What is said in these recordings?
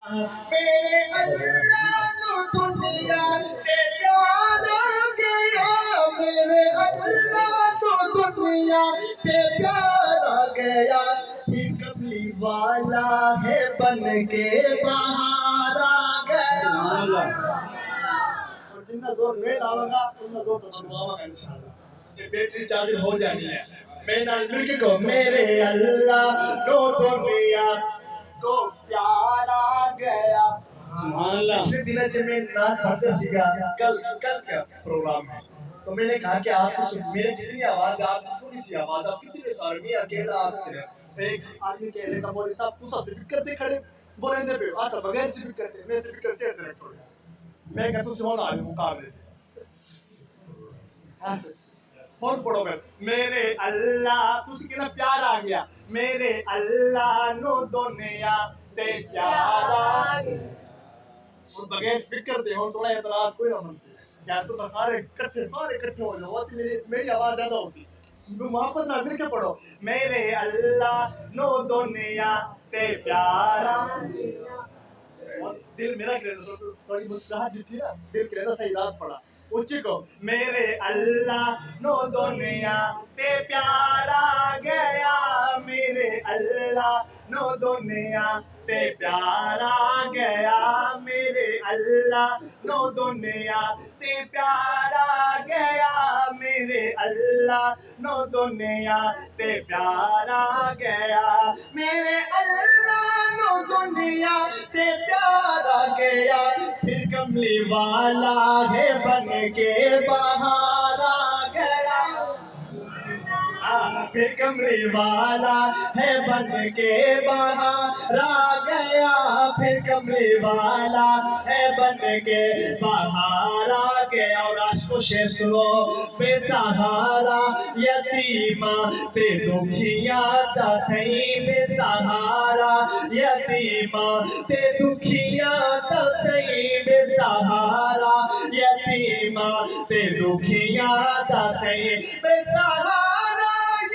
میرے اللہ نو دنیا تے پیار گیا، میرے اللہ نو دنیا تے پیار گیا، پھر کملی والا ہے بن کے باہر آ گیا۔ اور جتنا زور میں لاؤں گا اتنا زور تو لگواؤں گا انشاءاللہ، یہ بیٹری چارج ہو جانی ہے۔ میں نال مل کے کہو میرے اللہ نو دنیا کو پیار آ گیا۔ سبحان اللہ۔ پچھلے دنوں جب میں نعت پڑھتا سیکھا، کل کیا پروگرام ہے، تو میں نے کہا کہ آپ میرے کتنی آواز ہے، آپ کی تھوڑی سی آواز، آپ کتنے سارے میں اکیلا آپ تھے۔ ایک آدمی کہہ رہے تھا مولوی صاحب تو سب سپیکر دے کھڑے بولیں دے پہ آسا بغیر سپیکر دے، میں سپیکر سے ڈائریکٹ ہو گیا، میں کہتا ہوں سونا آج مقابلے تھے۔ اور پڑھو میں میرے اللہ تسی کہنا پیار آ گیا، میرے اللہ نو دنیا تے پیار آ گیا۔ اور بغیر سپیکر دے ہوں تھوڑا اعتراض کوئی نہ من سے، یار تو سارے کٹھے ہو جاؤ، میری آواز زیادہ ہوتی، محبت نہ مل کے پڑھو میرے اللہ نو دنیا تے پیار آ گیا۔ دل میرا کہ رہتا تھوڑی مسکراہٹ جتھی نا، دل کہ رہتا صحیح رات پڑا اچھی کو میرے اللہ نو دنیا تے پیار آ گیا، میرے اللہ نو دنیا تے پیار آ گیا، میرے اللہ نو دنیا تے پیار آ گیا، میرے اللہ نو دنیا تے پیار آ گیا، میرے اللہ نو دنیا تے پیار آ گیا، پھر کملی والا ہے بن کے باہر آ گیا، پھر کملی والا ہے بن کے باہر آ گیا، پھر کملی والا ہے بن کے باہر آ گیا۔ اور عاشق و شعر سنو، بے سہارا یتیمہ تے دکھیاں دا سہی، بے سہارا یتیمہ تے دکھیاں دا سہی، بے سہارا یتیمہ تے دکھیاں دا سہی، بے سہارا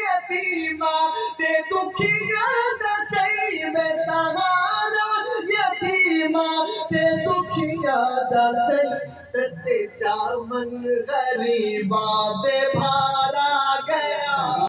یتیمہ تے دکھیاں دا سہی، بے سہارا یتیمہ تے دکھیاں دا سہی، ستے چامن غریباں دے بھار آ گیا۔